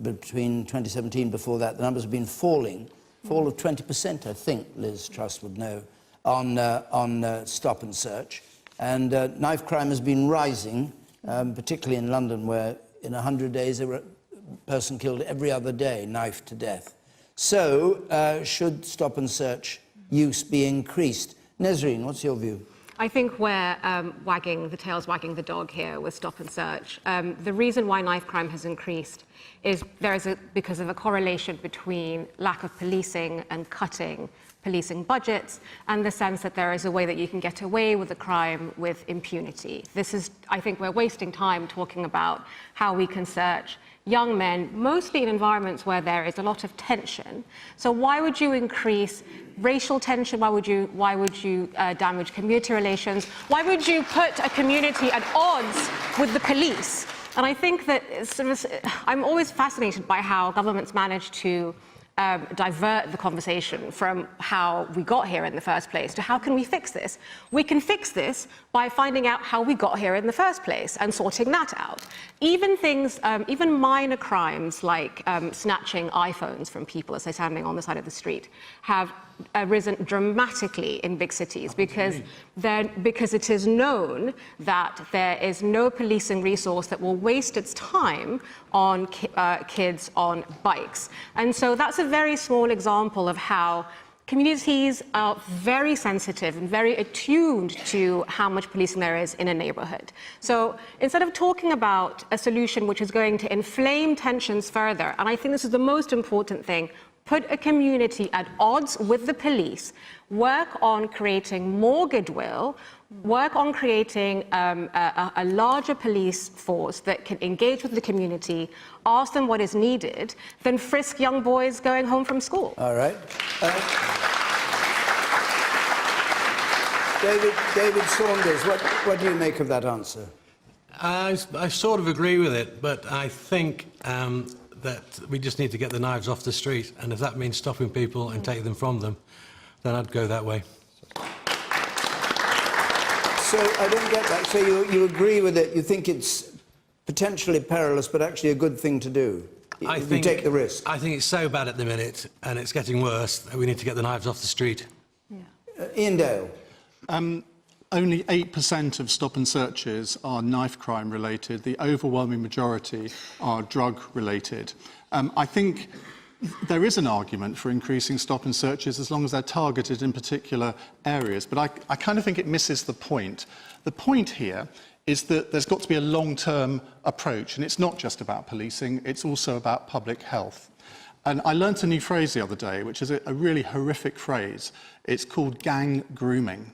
A: between 2017 before that. The numbers have been falling, fall of 20%, I think, Liz Truss would know, on stop and search. And knife crime has been rising, particularly in London, where in 100 days a person killed every other day, knifed to death. So, should stop and search use be increased? Nesreen, what's your view?
E: I think we're the tail's wagging the dog here with stop and search. The reason why knife crime has increased is because of a correlation between lack of policing and cutting policing budgets, and the sense that there is a way that you can get away with a crime with impunity. I think we're wasting time talking about how we can search young men, mostly in environments where there is a lot of tension. So why would you increase racial tension? Why would you damage community relations? Why would you put a community at odds with the police? And I think that I'm always fascinated by how governments manage to divert the conversation from how we got here in the first place to how can we fix this. We can fix this by finding out how we got here in the first place and sorting that out. Even things, even minor crimes like snatching iPhones from people as they're standing on the side of the street have risen dramatically in big cities because it is known that there is no policing resource that will waste its time on kids on bikes. And so that's a very small example of how communities are very sensitive and very attuned to how much policing there is in a neighbourhood. So instead of talking about a solution which is going to inflame tensions further, and I think this is the most important thing, put a community at odds with the police, work on creating more goodwill, work on creating a larger police force that can engage with the community, ask them what is needed, then frisk young boys going home from school.
A: All right. David Saunders, what do you make of that answer?
U: I sort of agree with it, but I think that we just need to get the knives off the street, and if that means stopping people and taking them from them, then I'd go that way.
A: So I don't get that. So you agree with it, you think it's potentially perilous, but actually a good thing to do? You take the risk?
U: I think it's so bad at the minute, and it's getting worse, that we need to get the knives off the street.
A: Yeah. Ian Dale.
I: Only 8% of stop and searches are knife crime related. The overwhelming majority are drug related. I think there is an argument for increasing stop and searches as long as they're targeted in particular areas, but I kind of think it misses the point. The point here is that there's got to be a long-term approach, and it's not just about policing, it's also about public health. And I learnt a new phrase the other day, which is a really horrific phrase. It's called gang grooming,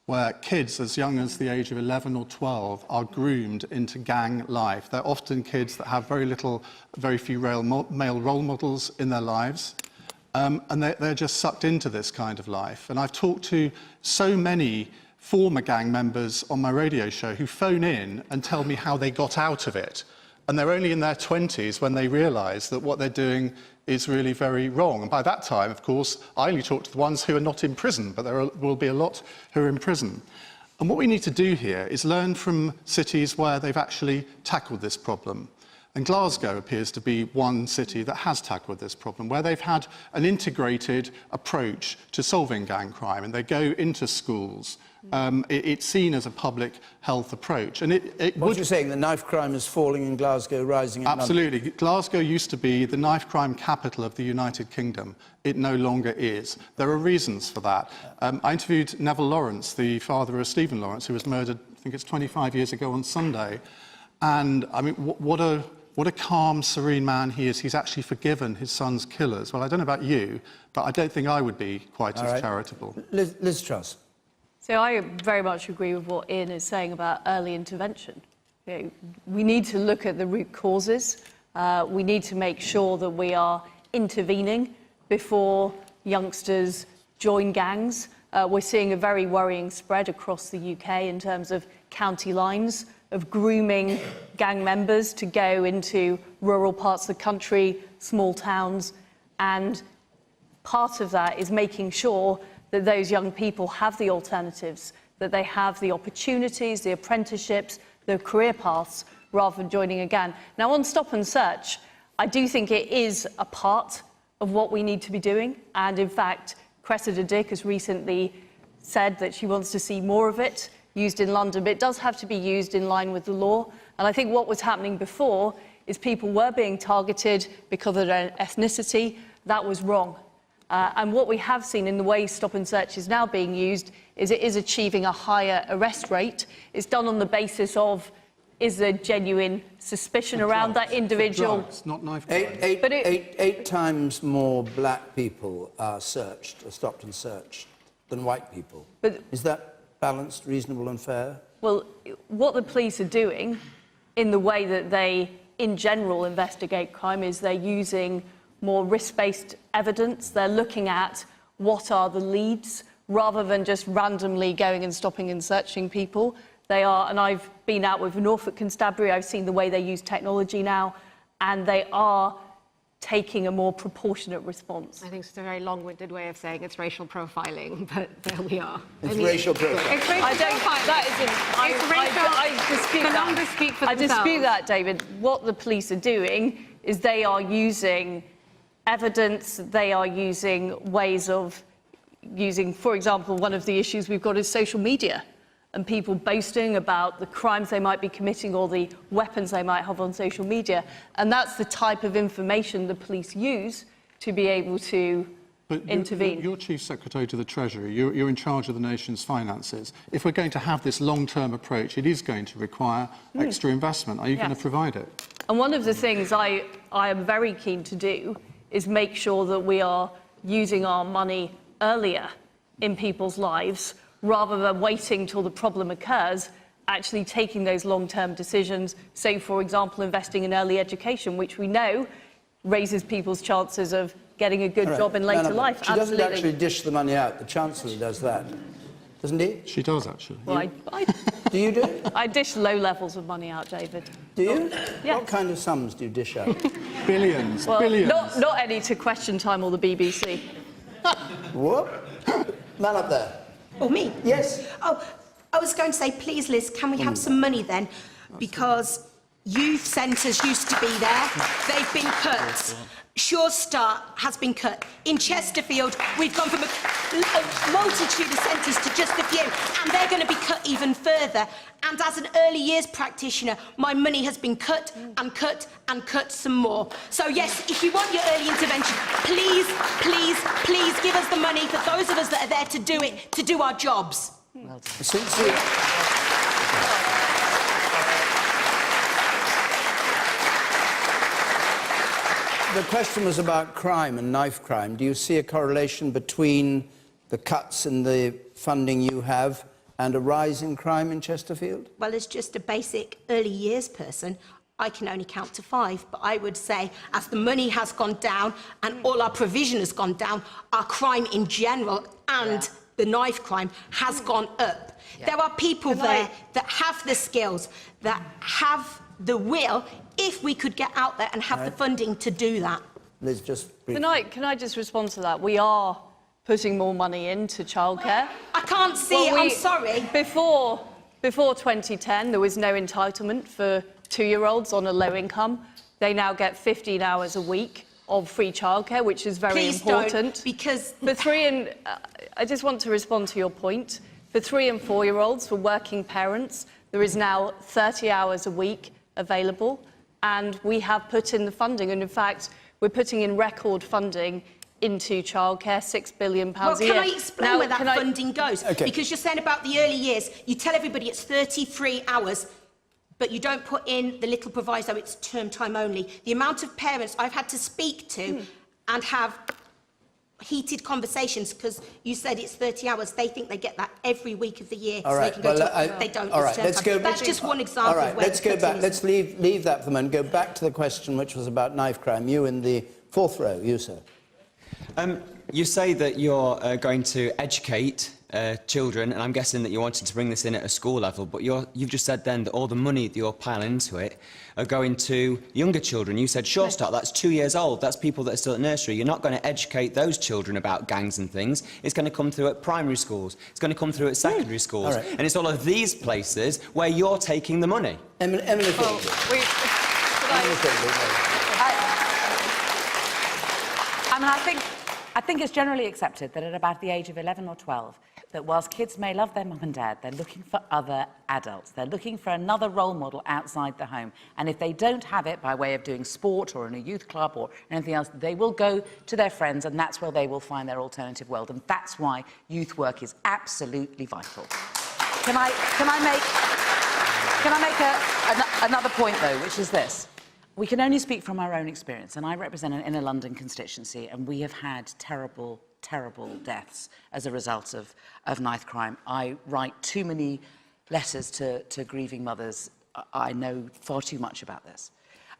I: where kids as young as the age of 11 or 12 are groomed into gang life. They're often kids that have very few male role models in their lives, and they're just sucked into this kind of life. And I've talked to so many former gang members on my radio show who phone in and tell me how they got out of it. And they're only in their 20s when they realise that what they're doing is really very wrong. And by that time, of course, I only talk to the ones who are not in prison, but there will be a lot who are in prison. And what we need to do here is learn from cities where they've actually tackled this problem. And Glasgow appears to be one city that has tackled this problem, where they've had an integrated approach to solving gang crime, and they go into schools. It's seen as a public health approach. And
A: what you're saying, the knife crime is falling in Glasgow, rising in London?
I: Absolutely. Glasgow used to be the knife crime capital of the United Kingdom. It no longer is. There are reasons for that. I interviewed Neville Lawrence, the father of Stephen Lawrence, who was murdered, I think it's 25 years ago on Sunday. And, I mean, what a calm, serene man he is. He's actually forgiven his son's killers. Well, I don't know about you, but I don't think I would be quite as charitable.
A: Liz Truss.
D: So I very much agree with what Ian is saying about early intervention. You know, we need to look at the root causes. We need to make sure that we are intervening before youngsters join gangs. We're seeing a very worrying spread across the UK in terms of county lines of grooming gang members to go into rural parts of the country, small towns, and part of that is making sure that those young people have the alternatives, that they have the opportunities, the apprenticeships, the career paths, rather than joining a gang. Now, on stop and search, I do think it is a part of what we need to be doing. And in fact, Cressida Dick has recently said that she wants to see more of it used in London, but it does have to be used in line with the law. And I think what was happening before is people were being targeted because of their ethnicity. That was wrong. And what we have seen in the way stop and search is now being used is it is achieving a higher arrest rate. It's done on the basis of, is there genuine suspicion around that individual?
I: Drugs, not knife
A: crime. Eight times more black people are searched, or stopped and searched, than white people. But is that balanced, reasonable and fair?
D: Well, what the police are doing in the way that they, in general, investigate crime is they're using more risk-based evidence. They're looking at what are the leads rather than just randomly going and stopping and searching people. They are, and I've been out with Norfolk Constabulary, I've seen the way they use technology now, and they are taking a more proportionate response.
E: I think it's a very long-winded way of saying it's racial profiling, but there we are.
A: It's racial profiling.
E: It's racial profiling.
D: I dispute that.
E: The numbers speak for
D: I
E: themselves.
D: dispute that, David. What the police are doing is they are using evidence, they are using ways of using, for example, one of the issues we've got is social media and people boasting about the crimes they might be committing or the weapons they might have on social media. And that's the type of information the police use to be able to intervene.
I: You're Chief Secretary to the Treasury. You're in charge of the nation's finances. If we're going to have this long-term approach, it is going to require extra investment. Are you going to provide it?
D: And one of the things I am very keen to do is make sure that we are using our money earlier in people's lives rather than waiting till the problem occurs, actually taking those long-term decisions, say, for example, investing in early education, which we know raises people's chances of getting a good job in later life.
A: She doesn't actually dish the money out. The Chancellor does that, doesn't he?
I: She does, actually.
D: Well,
A: do you do it?
D: I dish low levels of money out, David.
A: Do you?
D: Yes.
A: What kind of sums do you dish out?
I: Billions,
D: well,
I: billions.
D: Not any to Question Time or the BBC.
A: What? Man up there.
B: Oh, me?
A: Yes.
B: Oh, I was going to say, please, Liz, can we have some money then? Because youth centres used to be there. They've been cut. Sure Start has been cut. In Chesterfield, we've gone from a multitude of centres to just a few, and they're going to be cut even further. And as an early years practitioner, my money has been cut and cut and cut some more. So yes, if you want your early intervention, please, please, please give us the money for those of us that are there to do it, to do our jobs.
A: Well, the question was about crime and knife crime. Do you see a correlation between the cuts in the funding you have and a rise in crime in Chesterfield?
B: Well, as just a basic early years person, I can only count to 5, but I would say as the money has gone down and all our provision has gone down, our crime in general and the knife crime has gone up. There are people there that have the skills, that have the will, if we could get out there and have the funding to do that.
A: Liz, just
D: Can I just respond to that? We are putting more money into childcare.
B: I can't see it, I'm sorry.
D: Before 2010, there was no entitlement for 2-year-olds on a low income. They now get 15 hours a week of free childcare, which is very important.
B: Don't, because...
D: For 3 and... I just want to respond to your point. For 3 and 4-year-olds, for working parents, there is now 30 hours a week available, and we have put in the funding, and in fact we're putting in record funding into childcare, £6 billion a year.
B: Well, can I explain where that funding goes?
A: Okay.
B: Because you're saying about the early years, you tell everybody it's 33 hours, but you don't put in the little proviso, it's term time only. The amount of parents I've had to speak to and have heated conversations, because you said it's 30 hours, they think they get that every week of the year.
A: All right,
B: so they can go to, they don't.
A: All right, let's go.
B: That's just one example.
A: All right,
B: of where
A: let's go back. Let's leave that for the moment. Go back to the question which was about knife crime. You in the 4th row, you sir.
R: You say that you're going to educate children, and I'm guessing that you wanted to bring this in at a school level, but you've just said then that all the money that you're piling into it are going to younger children. You said Sure Start, that's 2 years old, that's people that are still at nursery. You're not going to educate those children about gangs and things. It's going to come through at primary schools, it's going to come through at secondary schools, and it's all of these places where you're taking the money.
A: Emily
C: I mean, I think it's generally accepted that at about the age of 11 or 12, that whilst kids may love their mum and dad, they're looking for other adults. They're looking for another role model outside the home. And if they don't have it by way of doing sport or in a youth club or anything else, they will go to their friends, and that's where they will find their alternative world. And that's why youth work is absolutely vital. Can I make another point, though, which is this? We can only speak from our own experience, and I represent an inner London constituency, and we have had terrible, terrible deaths as a result of knife crime. I write too many letters to grieving mothers. I know far too much about this.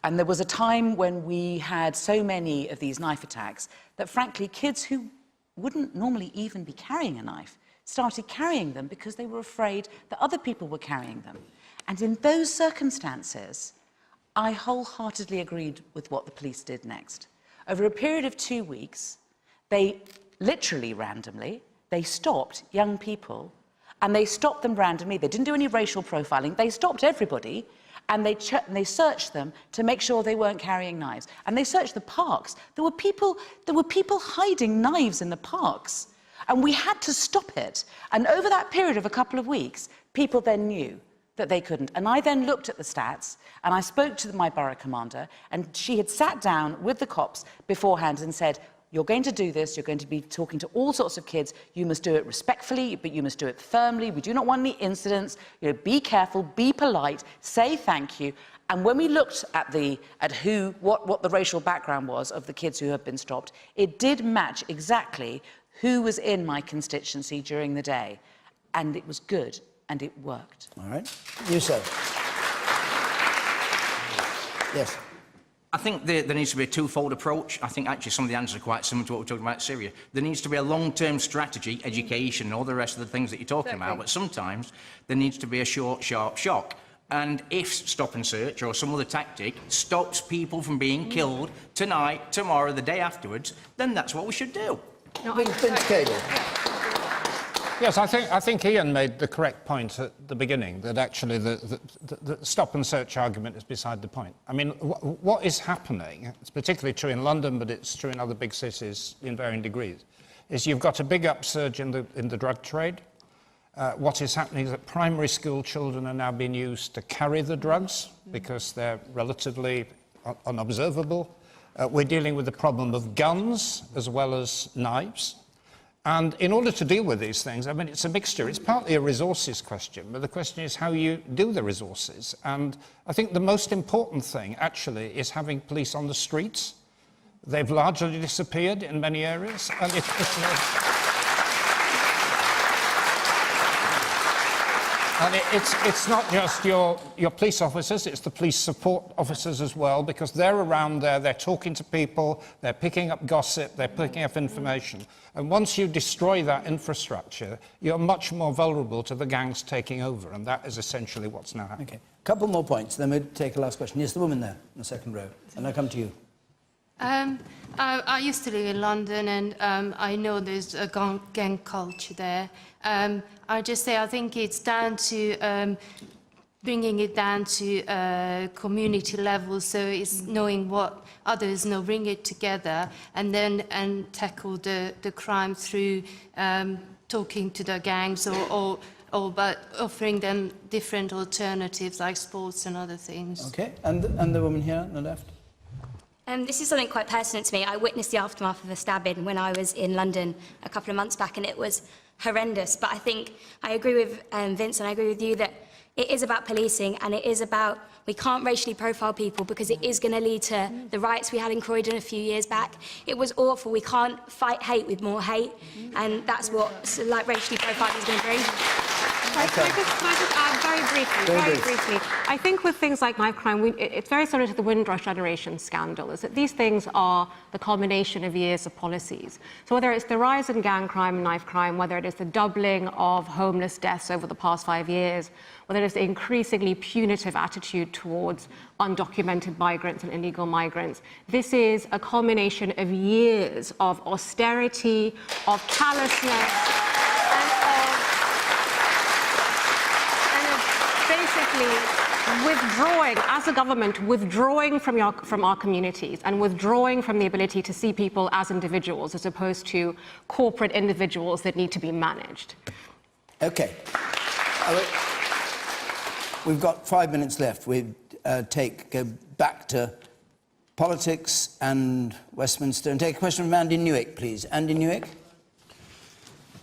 C: And there was a time when we had so many of these knife attacks that, frankly, kids who wouldn't normally even be carrying a knife started carrying them because they were afraid that other people were carrying them. And in those circumstances, I wholeheartedly agreed with what the police did next. Over a period of 2 weeks, they literally randomly, they stopped young people, and they stopped them randomly. They didn't do any racial profiling. They stopped everybody, and they searched them to make sure they weren't carrying knives. And they searched the parks. There were people hiding knives in the parks, and we had to stop it. And over that period of a couple of weeks, people then knew that they couldn't. And I then looked at the stats, and I spoke to my borough commander, and she had sat down with the cops beforehand and said, you're going to do this, you're going to be talking to all sorts of kids, you must do it respectfully, but you must do it firmly, we do not want any incidents, be careful, be polite, say thank you. And when we looked at what the racial background was of the kids who had been stopped, it did match exactly who was in my constituency during the day. And it was good. And it worked.
A: All right. You say. Yes.
F: I think there needs to be a twofold approach. I think actually some of the answers are quite similar to what we're talking about Syria. There needs to be a long-term strategy, education, and all the rest of the things that you're talking about, but sometimes there needs to be a short, sharp shock. And if stop and search or some other tactic stops people from being killed tonight, tomorrow, the day afterwards, then that's what we should do.
A: Vince Cable.
G: Yes, I think Ian made the correct point at the beginning, that actually the stop and search argument is beside the point. I mean, what is happening, it's particularly true in London, but it's true in other big cities in varying degrees, is you've got a big upsurge in the drug trade. What is happening is that primary school children are now being used to carry the drugs because they're relatively unobservable. We're dealing with the problem of guns as well as knives. And in order to deal with these things, I mean, it's a mixture. It's partly a resources question, but the question is how you do the resources. And I think the most important thing, actually, is having police on the streets. They've largely disappeared in many areas. And it's not just your police officers, it's the police support officers as well, because they're around there, they're talking to people, they're picking up gossip, they're picking up information. And once you destroy that infrastructure, you're much more vulnerable to the gangs taking over, and that is essentially what's now happening.
A: Okay, a couple more points, then we'll take a last question. Yes, the woman there in the second row, and I come to you.
H: I used to live in London, and I know there's a gang culture there. I just say I think it's down to bringing it down to community level, so it's knowing what others know, bring it together, and then tackle the crime through talking to the gangs or but offering them different alternatives like sports and other things.
A: Okay, and the woman here on the left.
V: This is something quite personal to me. I witnessed the aftermath of a stabbing when I was in London a couple of months back, and it was horrendous. But I think I agree with Vince, and I agree with you that it is about policing, and it is about, we can't racially profile people because it is going to lead to the riots we had in Croydon a few years back. It was awful. We can't fight hate with more hate, and that's what like racially profiling is going to bring.
E: Can I just add very briefly? I think with things like knife crime, it's very similar to the Windrush generation scandal, is that these things are the culmination of years of policies. So whether it's the rise in gang crime and knife crime, whether it is the doubling of homeless deaths over the past 5 years, whether it is the increasingly punitive attitude towards undocumented migrants and illegal migrants, this is a culmination of years of austerity, of callousness, withdrawing, as a government, withdrawing from our communities and withdrawing from the ability to see people as individuals as opposed to corporate individuals that need to be managed.
A: Okay. We've got 5 minutes left. We go back to politics and Westminster and take a question from Andy Newick, please. Andy Newick.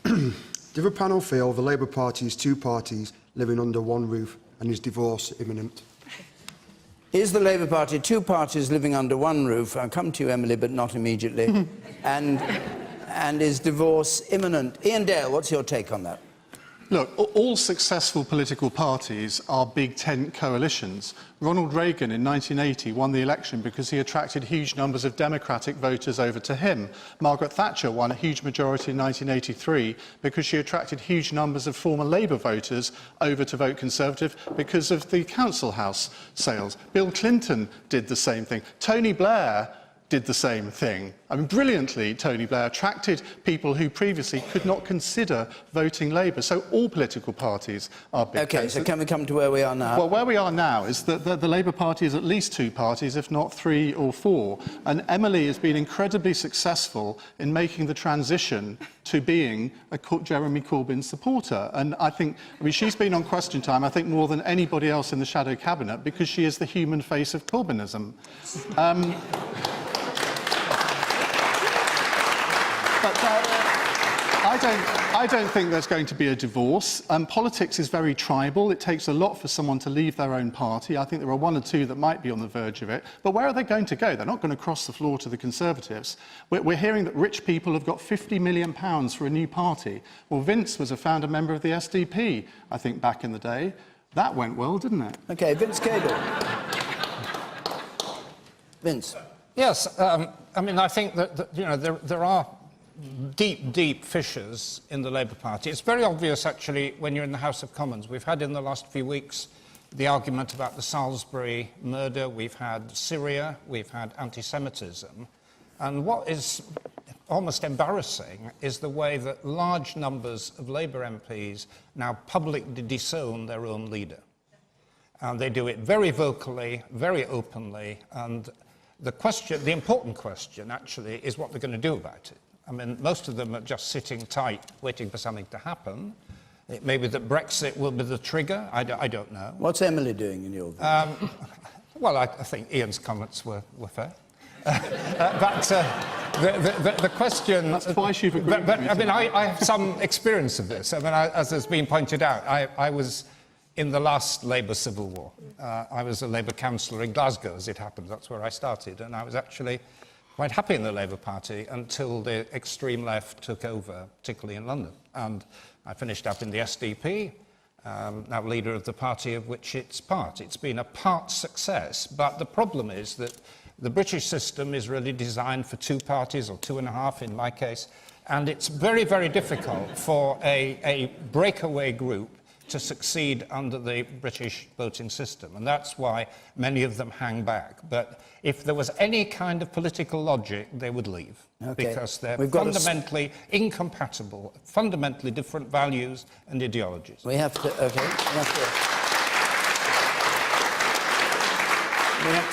W: Do the panel feel the Labour Party is two parties living under one roof and is divorce imminent?
A: Is the Labour Party two parties living under one roof? I'll come to you, Emily, but not immediately. and is divorce imminent? Ian Dale, what's your take on that?
I: Look, all successful political parties are big tent coalitions. Ronald Reagan in 1980 won the election because he attracted huge numbers of Democratic voters over to him. Margaret Thatcher won a huge majority in 1983 because she attracted huge numbers of former Labour voters over to vote Conservative because of the council house sales. Bill Clinton did the same thing. Tony Blair did the same thing. I mean, brilliantly, Tony Blair attracted people who previously could not consider voting Labour. So all political parties are big.
A: OK, so can we come to where we are now?
I: Well, where we are now is that the Labour Party is at least two parties, if not three or four. And Emily has been incredibly successful in making the transition to being a Jeremy Corbyn supporter. And I mean, she's been on Question Time, I think, more than anybody else in the shadow cabinet because she is the human face of Corbynism. But I don't think there's going to be a divorce. Politics is very tribal. It takes a lot for someone to leave their own party. I think there are one or two that might be on the verge of it. But where are they going to go? They're not going to cross the floor to the Conservatives. We're hearing that rich people have got £50 million for a new party. Well, Vince was a founder member of the SDP, I think, back in the day. That went well, didn't it?
A: OK, Vince Cable. Vince.
G: Yes, I mean, I think that you know, there are deep fissures in the Labour Party. It's very obvious, actually, when you're in the House of Commons. We've had in the last few weeks the argument about the Salisbury murder, we've had Syria, we've had anti-Semitism. And what is almost embarrassing is the way that large numbers of Labour MPs now publicly disown their own leader. And they do it very vocally, very openly, and the important question, actually, is what they're going to do about it. I mean, most of them are just sitting tight, waiting for something to happen. It may be that Brexit will be the trigger. I don't know.
A: What's Emily doing, in your view?
G: Well, I think Ian's comments were fair. But the question...
I: That's twice you've agreed with me.
G: I mean, I have some experience of this. I mean, as has been pointed out, I was in the last Labour Civil War. I was a Labour councillor in Glasgow, as it happened. That's where I started. And I was actually quite happy in the Labour Party until the extreme left took over, particularly in London. And I finished up in the SDP, now leader of the party of which it's part. It's been a part success, but the problem is that the British system is really designed for two parties, or two and a half in my case, and it's very, very difficult for a breakaway group to succeed under the British voting system, and that's why many of them hang back. But if there was any kind of political logic, they would leave, because they're fundamentally incompatible, fundamentally different values and ideologies.
A: We have to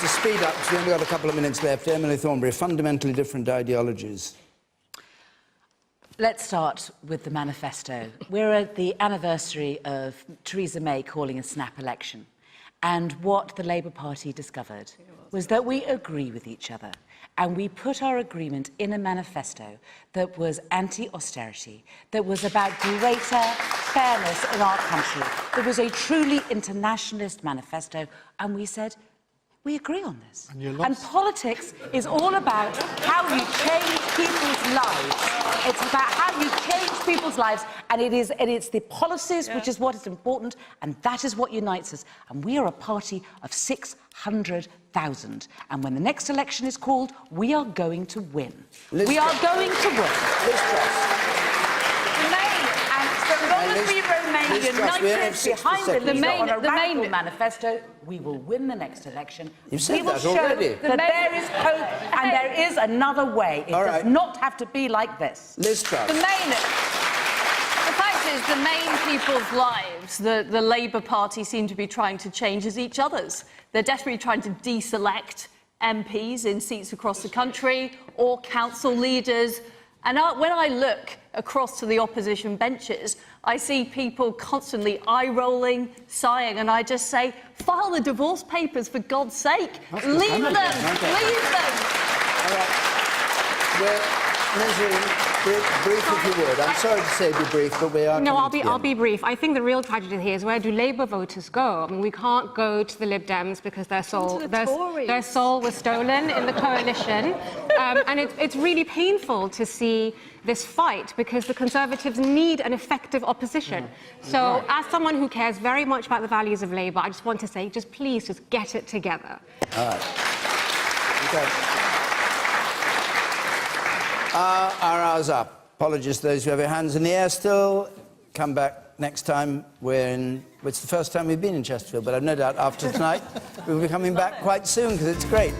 A: speed up, because we've only got a couple of minutes left. Emily Thornberry, fundamentally different ideologies.
C: Let's start with the manifesto. We're at the anniversary of Theresa May calling a snap election. And what the Labour Party discovered was that we agree with each other. And we put our agreement in a manifesto that was anti-austerity, that was about greater fairness in our country. It was a truly internationalist manifesto. And we said, we agree on this. And politics is all about how you change people's lives. It's about how you change people's lives, and it's the policies which is what is important, and that is what unites us. And we are a party of 600,000. And when the next election is called, we are going to win. We are going to win. As long as we remain united behind the radical manifesto, we will win the next election.
A: You've said
C: we will
A: that
C: show
A: already.
C: that there is hope and there is another way. It does not have to be like this.
A: Liz Truss.
D: The fact is, the main people's lives, the Labour Party seem to be trying to change as each other's. They're desperately trying to deselect MPs in seats across the country or council leaders. And when I look across to the opposition benches, I see people constantly eye-rolling, sighing, and I just say, file the divorce papers, for God's sake. Leave them! Leave them!
A: All right. Brief if you would. I'm sorry to say be brief, but we are...
E: No, I'll be brief. I think the real tragedy here is, where do Labour voters go? I mean, we can't go to the Lib Dems because their soul was stolen in the coalition. And it's really painful to see this fight, because the Conservatives need an effective opposition. So, as someone who cares very much about the values of Labour, I just want to say, please, just get it together.
A: All right. Okay. Our hour's up. Apologies to those who have your hands in the air still. Come back next time. It's the first time we've been in Chesterfield, but I've no doubt after tonight we'll be coming back quite soon, because it's great.